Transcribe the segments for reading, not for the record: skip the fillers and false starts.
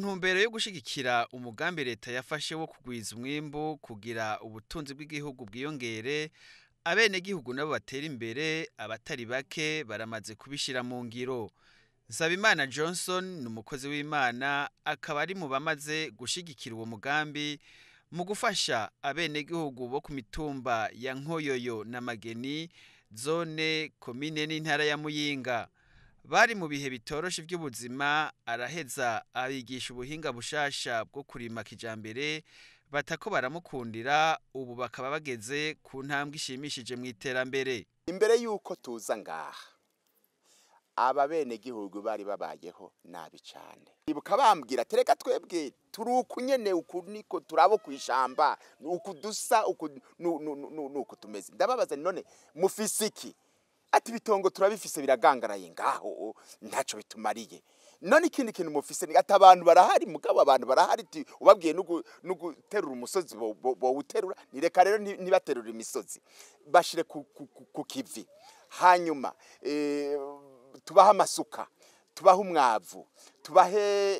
ntumbero yo gushigikira umugambi leta yafashe wo kugwiza umwimbu kugira ubutunzi bw'igihugu bwiyongere, abenegihugu nabo batera imbere, abatari bake baramaze kubishira mu ngiro. Nsabimana Johnson ni umukozi w'Imana, akaba ari mu bamaze gushigikira uwo mugambi mu gufasha abenegihugu bo ku mitumba ya Nkoyoyo na Mageni, zone komine n'intara ya Muyinga. Bari mu bihe bitoroshe by'ubuzima, araheza abigisha ubuhinga bushasha bwo kurima kijambere, batako baramukundira, ubu bakaba bageze ku ntambwe ishimishije mu iterambere. Imbere yuko tuza ngaha, aba benegihugu bari babayeho nabi cyane. Ibuka bambwira tereka twebwe turuku nyene uku niko turabo kwishamba, uku dusa uku nuko tumeze. Ndababaza none mufisiki ati bitongo turabifise biragangaraye ngaho ntaco bitumariye. None ikindi kintu mufise ni ati abantu barahari, mugabo abantu barahari ubabwiye nuguterura umusozi bo uterura, nireka rero nibaterura imisozi bashire ku kivi. Hanyuma tubaha amasuka, tubaha umwavu, tubahe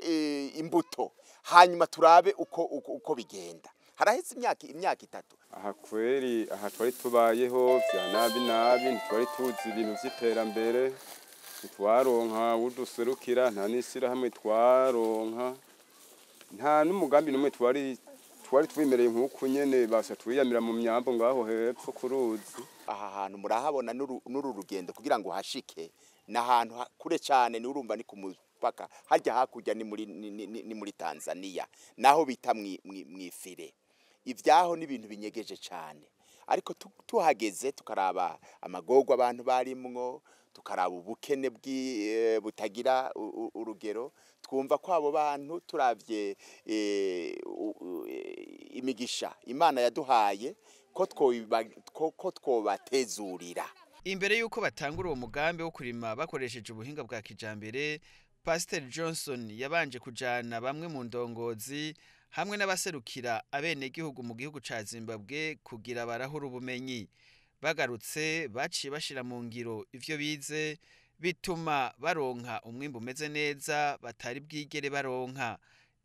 imbuto, hanyuma turabe uko bigenda. Haraheze imyaka 3. Aha kweri aha twari tubayeho bya nabi twari tuzi ibintu by'iterambere, twaronka uduserukira, nta nisira hamwe twaronka, nta n'umugambi numwe twari twimereye nk'uko nyene basha twiyamira mu myambo ngaho hepfo kuruzi. Aha hantu murahabona n'uru rugendo kugira ngo hashike n'ahantu kure cyane, ni urumva ni ku mupaka harya hakurya ni muri Tanzania, naho bita mwifire. Ivyaho n'ibintu binyegeje cyane, ariko tuhageze tukaraba amagorwa abantu barimwo, tukaraba ubukene butagira urugero, twumva ko abo bantu turavye imigisha Imana yaduhaye ko twobatezurira. Imbere yuko batangura uwo mugambi wo kurima bakoresheje ubuhinga bwa kijambere, Pastor Johnson yabanje kujana bamwe mu ndongozi hamwe n'abaserukira abenegihugu mu gihugu ca Zimbabwe kugira barahura ubumenyi. Bagarutse baciye bashira mu ngiro ivyo bize, bituma baronka umwimbu umeze neza batari bwigere baronka.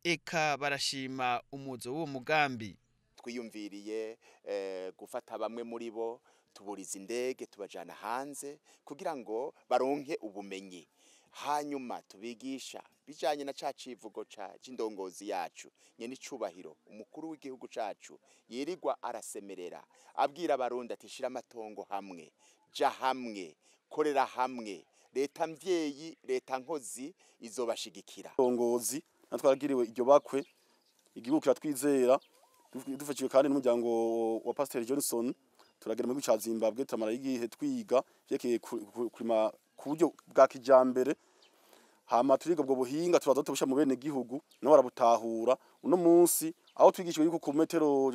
Eka barashima umuzo w'uwo mugambi. Twiyumviriye gufata bamwe muri bo tuburiza indege tubajana hanze kugira ngo baronke ubumenyi, hanyuma tubigisha bijanye na cacivugo c'indongozi yacu nyene icubahiro umukuru w'igihugu cacu yirirwa arasemerera abwira abarundi ati shira amatongo hamwe, ja hamwe, korera hamwe, leta mvyeyi leta nkozi izobashigikira. Ndongozi natwaragiriwe iryo bakwe, igihugu kiratwizera, dufashijwe kandi n'umuryango wa Pastor Johnson. Turagera mu gihugu ca Zimbabwe, turamara igihe twiga vyekeye kurima ku buryo bwa kijambere, hama turiga ubwo buhinga turaza tubusha mu bene gihugu no barabutahura. Uno munsi aho twigishwe yuko ku metero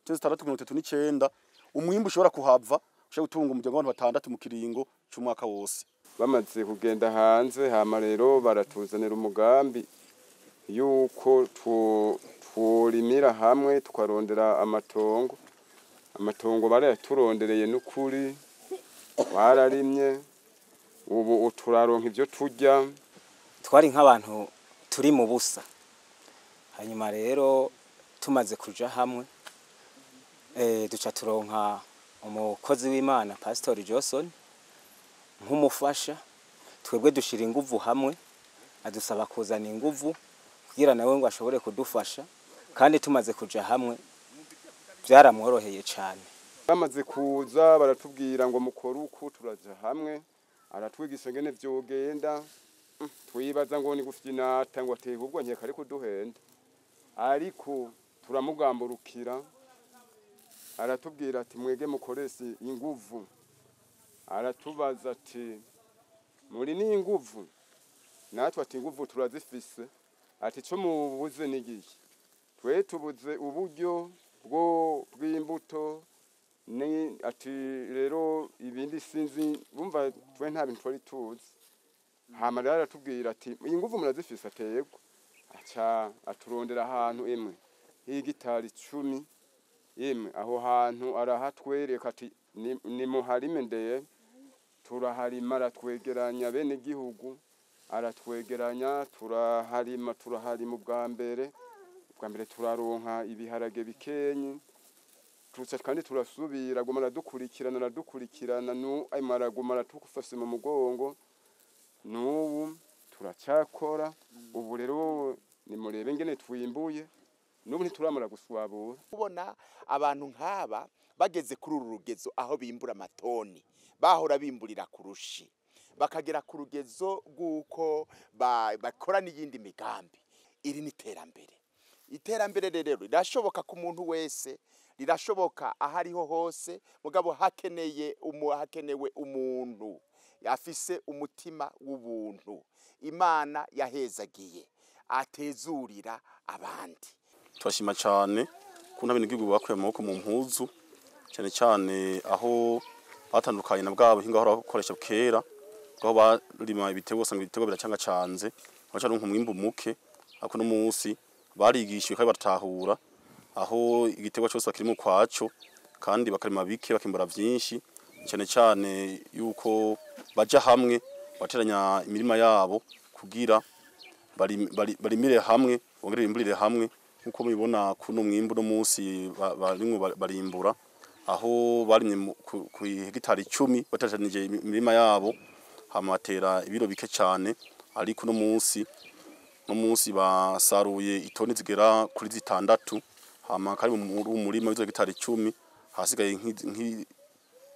639 umwimbu ushobora kuhava ushobora gutunga umuryango w'abantu 6 mu kiringo c'umwaka wose. Bamaze kugenda hanze, hama rero baratuzanira umugambi yuko tworimira hamwe tukarondera amatongo baraturondereye n'ukuri, bararimye, ubu turaronka ivyo turya. Twari nk'abantu turi mu busa, hanyuma rero tumaze kuja hamwe duca turonka umukozi w'Imana Pastor Johnson nk'umufasha. Twebwe dushira inguvu hamwe, adusaba kuzana inguvu kugira nawe ngo ashobore kudufasha, kandi tumaze kuja hamwe byaramworoheye cyane. Bamaze kuza baratubwira ngo mukora uko, turaja hamwe, aratwigisha ngene vyogenda. Twibaza ngo ni gufyinata ngo ateye ubwo nkeka ariko duhenda, ariko turamugamburukira, aratubwira ati mwege mukorese inguvu. Aratubaza ati muri ni inguvu, natwe ati inguvu turazifise, ati cyo mubuze n'igihe. Twe tubuze uburyo bw'imbuto, ni ati rero ibindi sinzi, bumva twe nta bintu twari tuzi. Hama rero aratubwira ati inguvu murazifise, atego aca aturondera ahantu emwe h'igitari 10 emwe, aho hantu arahatwereka ati ni muharime ndeye. Turaharima, aratwegeranya bene gihugu aratwegeranya turaharima ubwa mbere turaronka ibiharage bikenyi tuca kandi turasubira gumara dukurikirana aymara gumara tukufase mu mugongo n'ubu turacyakora ubu rero ni murebe ngene twimbuye n'ubu ntituramara guswabura kubona abantu nk'aba bageze kuri uru rugezo aho bimbura amatoni bahora bimburira kurushi bakagera ku rugezo rw'uko bakora n'iyindi migambi. Iri ni iterambere rero rirashoboka ku muntu wese, rirashoboka ahariho hose, mugabo hakenewe umuntu yafise umutima w'ubuntu Imana yahezagiye atezurira abandi. Turashima cyane ko ntabintu gihugu bakuye amaboko mu mpuzu cyane cyane aho batandukanye na bwabo hinga aho bakoresha kera aho barima ibitego usanga ibitego biracanga canze baca n'umwimbu muke ako no munsi barigishije kandi batahura aho igitego cyose bakiri mu kwaco kandi bakarima bike bakimbura byinshi cyane cyane yuko baja hamwe bateranya imirima yabo kugira barimire hamwe bongere imburire hamwe nkuko mubibona kuno mwimbu no munsi barimbura aho barimye ku hegitari 10 bateranije imirima yabo hamatera ibiro bike cyane ariko no munsi basaruye itoni zigera kuri 6 hama kari mu murima w'izo hegitari 10 hasigaye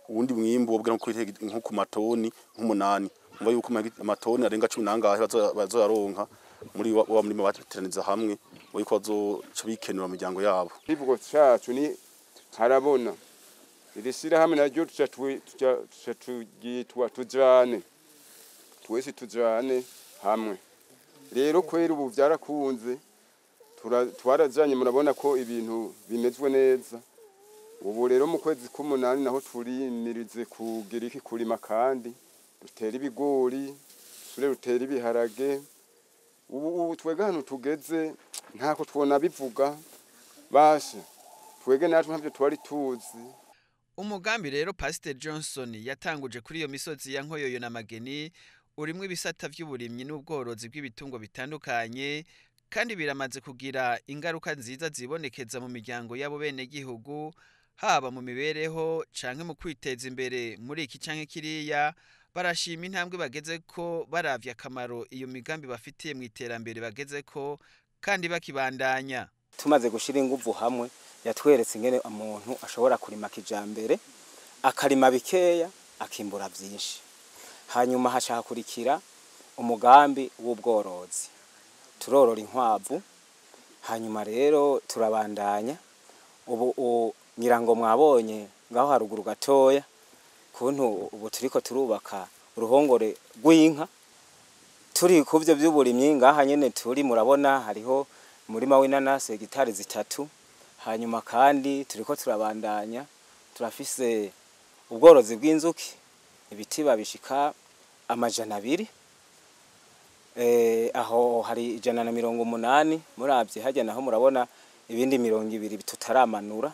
uwundi mwimbu wobwira nko ku matoni nk'umunani umva yuko amatoni arenga 10 nangahe bazoyaronka muri wa murima bateraniza hamwe wiko bazoca bikenura mu miryango yabo. Ivugo cyacu ni harabona irisira hamwe naryo tujane twese tujane hamwe rero kwera ubu byarakunze twarajanye murabona ko ibintu bimezwe neza ubu rero mu kwezi k'umunani naho turimirize kugira iki kurima kandi rutera ibigori rutera ibiharage ubu twega hano tugeze ntako twona bivuga bashe twege natwe ntabyo twari tuzi. Umugambi rero Pastor Johnson yatanguje kuri iyo misozi ya Nkoyoyo na Mageni urimwe ibisata vy'uburimyi n'ubworozi bw'ibitungwa bitandukanye kandi biramaze kugira ingaruka nziza zibonekeza mu miryango yabo bene gihugu haba mu mibereho canke mu kwiteza imbere muri iki canke kiriya. Barashima intambwe bageze ko baravya akamaro iyo migambi bafitiye mu iterambere bageze ko kandi bakibandanya. Tumaze gushira inguvu hamwe yatweretse ingene umuntu ashobora kurima kijambere akarima bikeya akimbura byinshi hanyuma hashaka kurikira umugambi w'ubworozi turorora inkwavu hanyuma rero turabandanya ubu nyirango mwabonye ngaho haruguru gatoya kuntu ubu turiko turubaka uruhongore rw'inka turi kuvyo by'uburimyi ngaha nyene turi murabona hariho umurima w'inanasi hegitari 3 hanyuma kandi turiko turabandanya turafise ubworozi bw'inzuki ibiti babishika 200 aho hari 180 muravye hajya naho murabona ibindi 200 bitutaramanura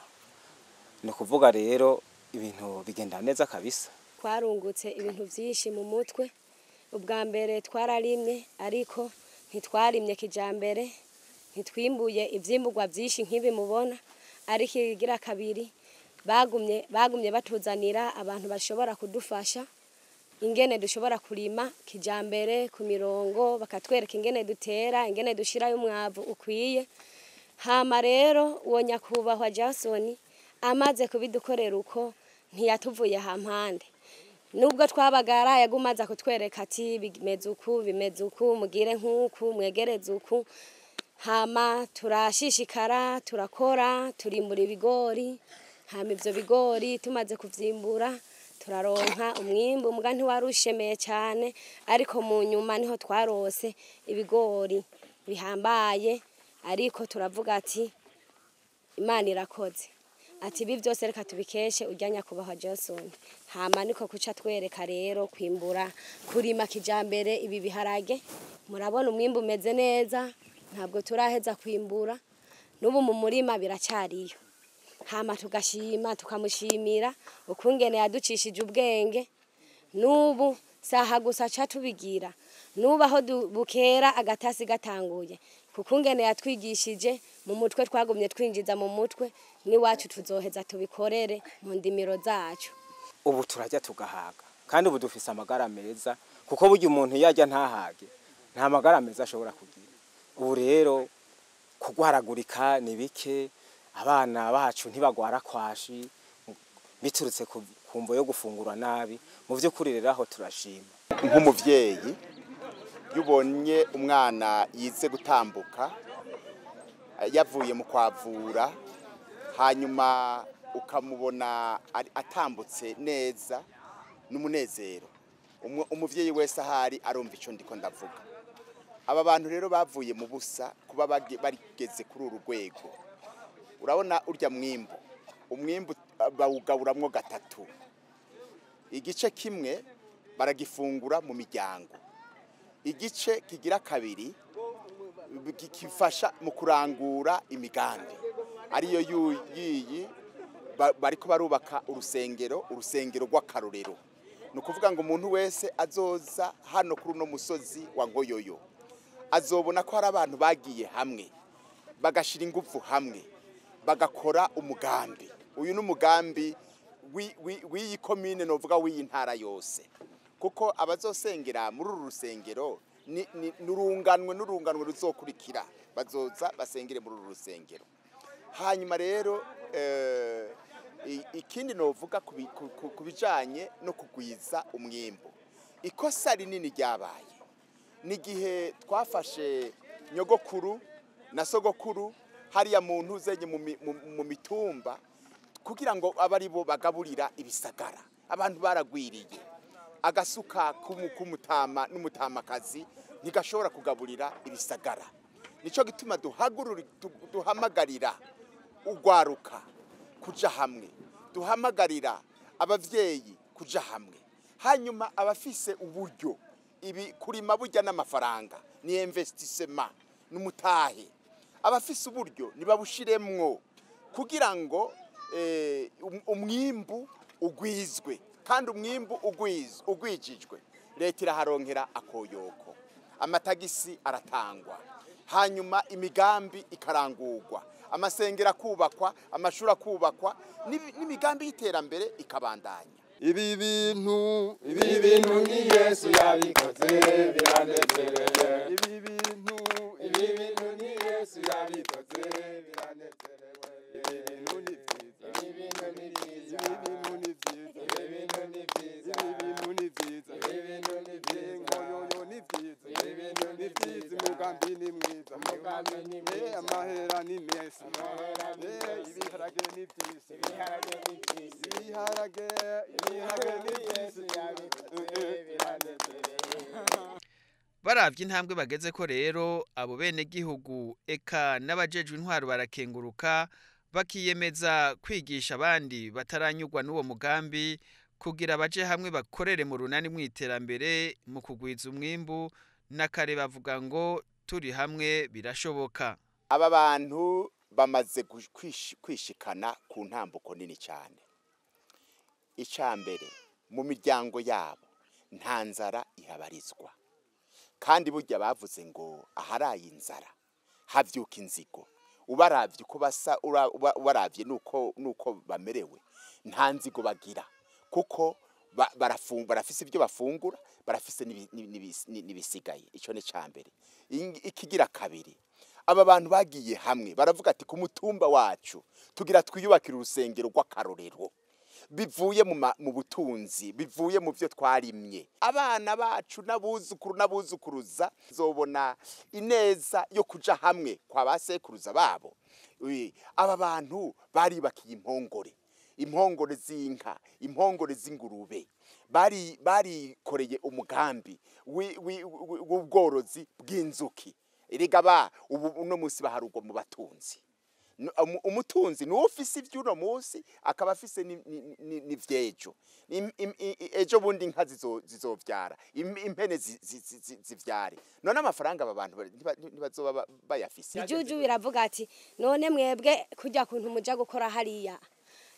no kuvuga rero ibintu bigenda neza kabisa. Twarungutse ibintu byinshi mu mutwe ubwa mbere twararimye ariko ntitwarimye kijambere ntitwimbuye ivyimburwa byinshi nk'ibi mubona ariko igira kabiri bagumye batuzanira abantu bashobora kudufasha ingene dushobora kurima kijambere ku mirongo bakatwereka ingene dutera ingene dushirayo umwavu ukwiye hama rero uwo nyakubahwa Jason amaze kubidukorera uko ntiyatuvuye hampande nubwo twabagara yagumaza kutwereka ati bimeze uku mugire nk'uku mwegereze uku hama turashishikara turakora turimbura ibigori hama ivyo bigori tumaze kuvyimbura turaronka umwimbu mbwa ntiwarushemeye cyane ariko mu nyuma niho twarose ibigori bihambaye ariko turavuga ati Imana irakoze ati ibi byose reka tubikeshe ujyanya kubaho Jason hama niko kuca twereka rero kwimbura kurima kijambere ibi biharage murabona umwimbu umeze neza ntabwo turaheza kwimbura n'ubu mu murima biracyariyo hama tugashima tukamushimira ukungene yaducishije ubwenge n'ubu saha gusa cha tubigira nubaho bukera agatasi gatanguye kuko ngene yatwigishije mu mutwe twagumye twinjiza mu mutwe niwacu tuzoheza tubikorere mu ndimiro zacu. Ubu turajya tugahaga kandi ubu dufise amagara meza kuko burya umuntu yajya ntahage nta magara meza ashobora kugira. Ubu rero kugwaragurika ni bike, abana bacu ntibagwara kwashi biturutse kumvo yo gufungura nabi. Mu by'ukuri rero aho turashima. Nk'umuvyeyi yubonye umwana yize gutambuka yavuye mu kwavura hanyuma ukamubona atambutse neza n'umunezero, umuvyeyi wese ahari arumva ico ndiko ndavuga. Aba bantu rero bavuye mu busa kuba barigeze kuri uru rwego. Urabona urya umwimbu bawugaburamwo gatatu. Igice kimwe baragifungura mu miryango, igice kigira kabiri kifasha mu kurangura imigambi ariyo yiyi bariko barubaka urusengero rw'akarorero. Nukuvuga ngo umuntu wese azoza hano kuri uno musozi wa Ngoyoyo azobona ko hari abantu bagiye hamwe bagashira ingufu hamwe bagakora umugambi. Uyu n'umugambi w'iyi komine novuga w'iyi ntara yose, kuko abazosengera muri uru rusengero n'urunganwe ruzokurikira bazoza basengere muri uru rusengero. Hanyuma rero ikindi novuga kubijanye no kugwiza umwimbo, ikosa rinini ryabaye nigihe twafashe nyogokuru na sogokuru hariya muntu uzenye mu mitumba kugira ngo abari bo bagaburira ibisagara. Abantu baragwiriye, agasuka k'umutama n'umutamakazi ntigashobora kugaburira ibisagara. Nico gituma duhamagarira ugwaruka kuja hamwe, duhamagarira abavyeyi kuja hamwe, hanyuma abafise uburyo ibi kurima burya n'amafaranga ni investissement n'umutahe. Abafise uburyo nibabushiremwo kugira ngo umwimbu ugwizwe, kandi umwimbu ugwijijwe leta iraharonkera akoyoko, amatagisi aratangwa, hanyuma imigambi ikarangurwa, amasengera kubakwa, amashuri akubakwa, n'imigambi y'iterambere ikabandanya. Ibi bintu ni Yesu yabikoze biranezereye. Ibi bintu ni Yesu yabikoze biranezerewe. Ibi bintu ni byiza. Ibi bintu ni byiza. Ibi bintu ni byiza. Ibi bintu ni byiza. Ibi bintu ni byiza. Ngoyoyo ni byiza. Ibi bintu ni byiza. Umugambi ni mwiza. Umugambi ni mwiza. Amahera ni meza. Ibiharage ni byiza. Ibiharage ni byiza. Ibiharage Baravye intambwe bageze ko rero abo bene gihugu eka n'abajejwe intwaro barakenguruka bakiyemeza kwigisha abandi bataranyurwa n'uwo mugambi kugira baje hamwe bakorere mu runani mw'iterambere mu kugwiza umwimbu n'akare bavuga ngo turi hamwe birashoboka. Aba bantu bamaze kwishikana ku ntambuko nini cyane. Icambere mu miryango yabo nta nzara ihabarizwa, kandi burya bavuze ngo aharaye inzara havyuka inzigo. Ubaravye uko basa, ubaravye nuko bamerewe, nta nzigo bagira kuko barafise ibyo bafungura, barafise n'ibisigaye. Ico ne cambere. Ikigira kabiri, aba bantu bagiye hamwe baravuga ati ku mutumba wacu tugira twiyubakira urusengero rw'akarorero bivuye mu butunzi, bivuye mu byo twarimye. Abana bacu n'abuzukuruza zobona ineza yo kuja hamwe kwa basekuruza babo. Aba bantu baribakiye impongore z'inka, impongore z'ingurube, barikoreye umugambi w'ubworozi bw'inzuki. Erega ubu uno munsi baharugwa mu batunzi. Umutunzi ni ufise ivy'uno munsi akaba afise n'ivyejo. Ejo bundi inka zizovyara, impene zivyare. None amafaranga aba bantu ntibazoba bayafise. Ijuju biravuga ati none mwebwe kujya kuntu muja gukora hariya,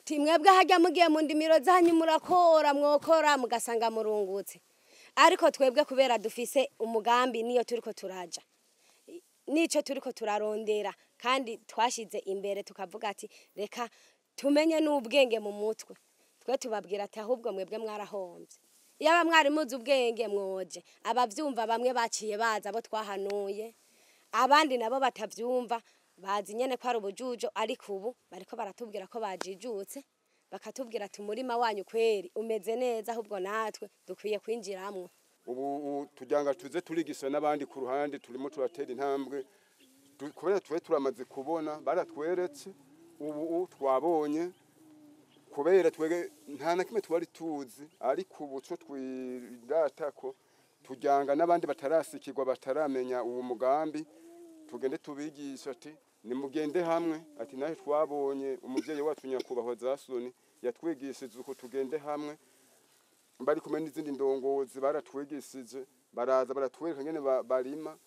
ti mwebwe hajya mugiye mu ndimiro zanyu murakora mwokora mugasanga murungutse. ariko twebwe kubera dufise umugambi niyo turiko turaja nico turiko turarondera kandi twashize imbere tukavuga ati reka tumenye n'ubwenge mu mutwe twe tubabwira ati ahubwo mwebwe mwarahombye yaba mwari muzi ubwenge mwoje abavyumva bamwe baciye baza abo twahanuye abandi nabo batavyumva bazi nyene ko ari ubujujo ariko ubu bariko baratubwira ko bajijutse bakatubwira ati umurima wanyu kweri umeze neza ahubwo natwe dukwiye kwinjiramwo ubu tujyanga tuze turigisa n'abandi ku ruhande turimo turatera intambwe kubera twe turamaze kubona baratweretse ubu twabonye kubera twege nta na kimwe twari tuzi ariko ubu cyo twirata ko tujyanga n'abandi batarasikirwa bataramenya uwo mugambi tugende tubigisha ati nimugende hamwe ati nahe twabonye umuvyeyi wacu nyakubahwa Zasoni yatwigishije uko tugende hamwe bari kumwe n'izindi ndongozi baratwigishije baraza baratwereka ngene barima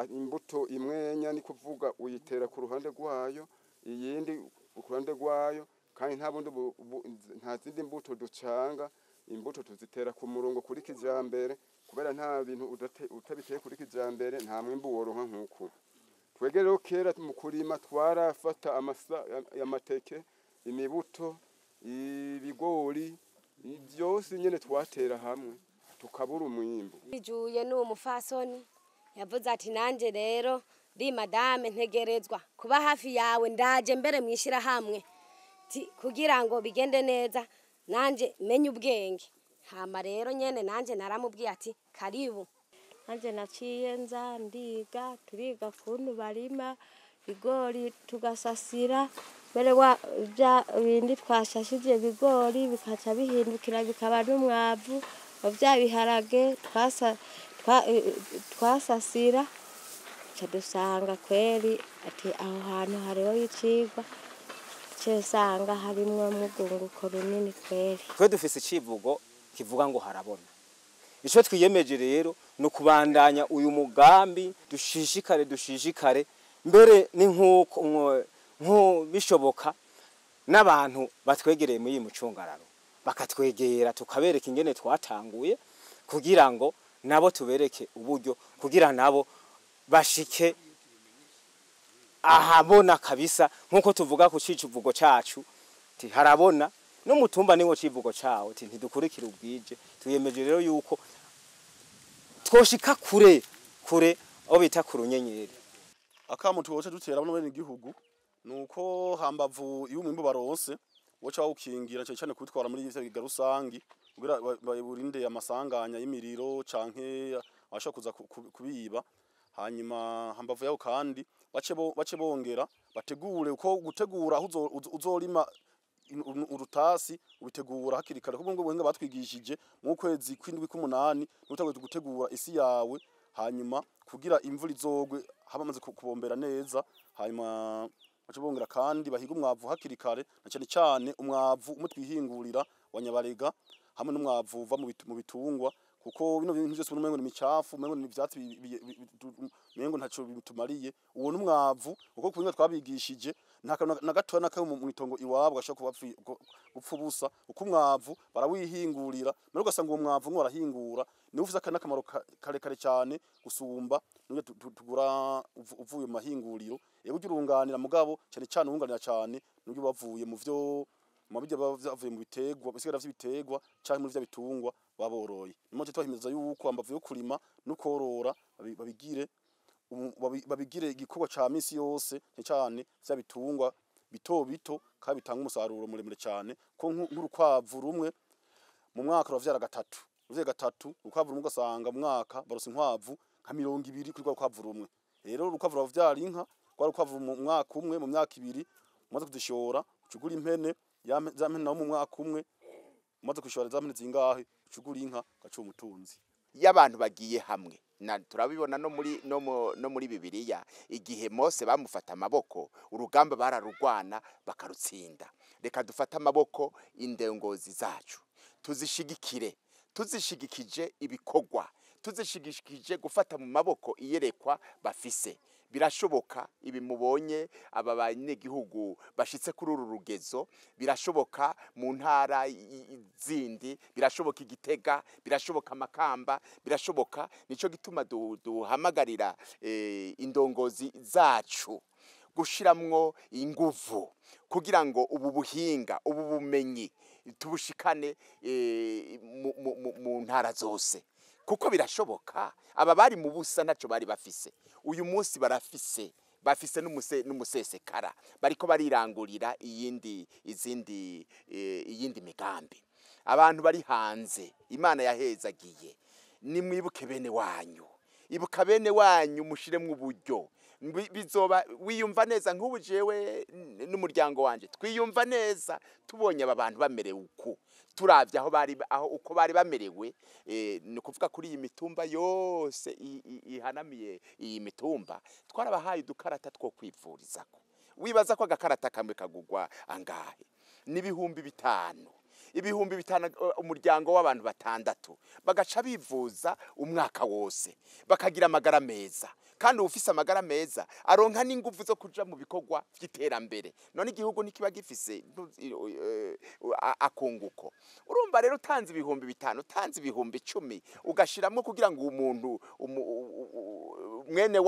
imbuto imwenya ni kuvuga uyitera ku ruhande rwayo iyindi ku ruhande rwayo kandi nta zindi mbuto ducanga imbuto tuzitera ku murongo kuri kijambere kubera nta bintu utabiteye kuri kijambere nta mwimbu woronka nkuko twegere kera mu kurima twarafata amateke imibuto ibigori byose nyene twatera hamwe tukabura umwimbu bijuye n'umufasoni yavuze ati nanje rero ri madame ntegerezwa kuba hafi yawe ndaje mbere mwishira hamwe kugira ngo bigende neza nanje menye ubwenge hama rero nyene nanje naramubwiye ati karibu nanje naciye nza ndiga turiga kuntu barima bigori tugasasira mbere bya bindi twashashije bigori bikaca bihindukira bikaba n'umwavu bya biharage twasasira dusanga kweri ati aho hantu hariho icigwa cesanga harimwo mugunguko runini kweri twe dufise icivugo kivuga ngo harabona ico twiyemeje rero no kubandanya uyu mugambi dushishikare mbere ni nko bishoboka n'abantu batwegereye muri mucungararo bakatwegera tukabereka ingene twatanguye kugira ngo nabo tubereke uburyo kugira nabo bashike ahabona kabisa nkuko tuvuga ku civugo cacu ti harabona no mutumba niwo civugo cawo ti ntidukurikira ubwije tuyemeje rero yuko twoshika kure aho bita ku runyenyeri akamu tuwoce dutera bano bene igihugu nuko hambavu iyo umwimbu baronse woca wawukingira cyane kubitwara muri ivyo biga rusangi kugira baburinde amasanganya y'imiriro canke abasha kuza kubiba hanyuma hambavu yaho kandi bace bongera bategure uko gutegura aho uzorima urutasi ubitegura hakiri kare kuko ngo buhinga batwigishije mu kwezi kw'indwi k'umunani n'utagwe gutegura isi yawe hanyuma kugira imvura izogwe habamaze kubombera neza hanyuma bace bongera kandi bahiga umwavu hakiri kare na cyane umwavu umutwihingurira wa Nyabarega hamwe n'umwavu uva mu bitungwa kuko bino bintu byose umengo ni micafu umengo ni ivyatsi umengo ntaco bitumariye uwo n'umwavu uko kuringa twabigishije na gato na mu itongo iwabo gashaka gupfa ubusa uko umwavu barawihingurira mbere ugasanga uwo mwavu ngo barahingura ni ufise akamaro kare cyane gusumba n'uye tugura uvuye mu mahinguriro yego urunganira mugabo cyane urunganira cyane n'uye bavuye mu byo mabije bavuye mu bitegwa bisigara vy'ibitegwa cyane muri vya bitungwa baboroye nimoje twahimeza yuko ambavu yo kurima no korora babigire igikorwa ca misi yose cyane vya bitungwa bito kandi bitanga umusaruro muremure cyane ko nk'urukwavu rumwe mu mwaka ruvyara gatatu urukwavu rumwe ugasanga mu mwaka barose inkwavu nka 200 kuri rukwavu rumwe rero urukwavu ruvyara inka kwa rukwavu mu mwaka umwe mu myaka 2 umaze kuzishora ucugura impene zamene nawo mu mwaka umwe umaze kwishora zamene zingahe ucugura inka gacu umutunzi y'abantu bagiye hamwe na turabibona no muri Bibiliya igihe Mose bamufata amaboko urugamba bararugwana bakarutsinda reka dufata amaboko indengozi zacu tuzishigikije ibikorwa tuzishigikije gufata mu maboko iyerekwa bafise birashoboka ibi mubonye aba banyagihugu bashitse kuri uru rugezo, birashoboka mu ntara zindi, birashoboka Igitega, birashoboka Makamba, birashoboka. Nico gituma duhamagarira indongozi zacu gushiramwo inguvu kugira ngo ubu buhinga, ubu bumenyi tubushikane mu ntara zose, kuko birashoboka. Aba bari mu busa ntaco bari bafise, uyu munsi bafise n'umusesekara, bariko barirangurira iyindi migambi. Abantu bari hanze Imana yahezagiye, nimwibuke bene wanyu, ibuka bene wanyu mushiremwe uburyo, bizoba wiyumva neza. Nk'ubu jewe n'umuryango wanje twiyumva neza tubonye aba bantu bamerewe uko, turavye aho uko bari bamerewe. Ni kuvuga kuri iyi mitumba yose ihanamiye iyi mitumba, twarabahaye udukarata two kwivurizako. Wibaza ko agakarata kamwe kagugwa angahe? N'ibihumbi 5. Ibihumbi 5 umuryango w'abantu 6 bagaca bivuza umwaka wose, bakagira amagara meza. Kandi ufise amagara meza aronka n'inguvu zo kuja mu bikorwa vy'iterambere. None igihugu nikiba gifise akunguko. Urumva rero utanze ibihumbi 5, utanze ibihumbi 10 ugashiramwo kugira ngo umuntu mwene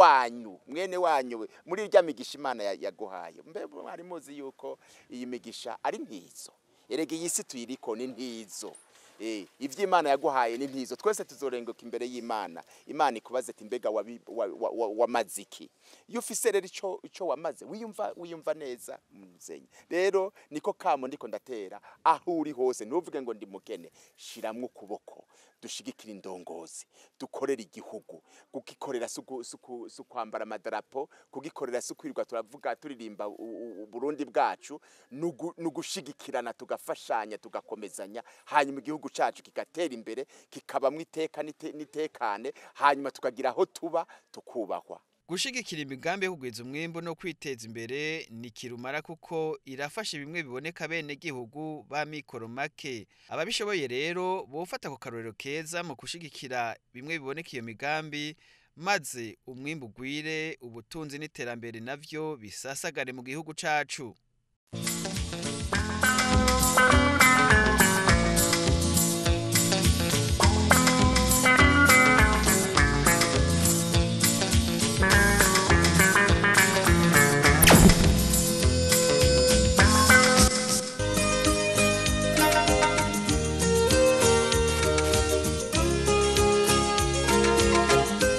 wanyu muri irya migisha Imana yaguhaye. Mbe mwari muzi yuko iyi migisha ari ntizo? Erega iyi si tuyiriko ni ntizo. Ivyo Imana yaguhaye ni ntizo. Twese tuzorengoka imbere y'Imana. Imana ikubaze ati mbega wamaziki. Iyo ufise rero ico wamaze wiyumva neza muzenye. Rero niko kamo ndiko ndatera aho uri hose, ntuvuge ngo ndi mukene. Shiramwe ukuboko, dushigikira indongozi, dukorera igihugu. Kugikorera su kwambara amadarapo, kugikorera su kwirirwa turavuga turirimba Burundi bwacu, nugushigikirana tugafashanya tugakomezanya, hanyuma igihugu cacu kigatera imbere, kikabamwe iteka nitekane, hanyuma tukagira aho tuba tukubahwa. Gushigikira imigambi yo kugwiza umwimbo no kwiteza imbere ni kirumara, kuko irafasha bimwe biboneka bene gihugu ba mikoro make. Ababishoboye rero bofata ku karorero keza mu gushigikira bimwe biboneka iyo migambi, maze umwimbo ugwire, ubutunzi n'iterambere navyo bisasagare mu gihugu cacu.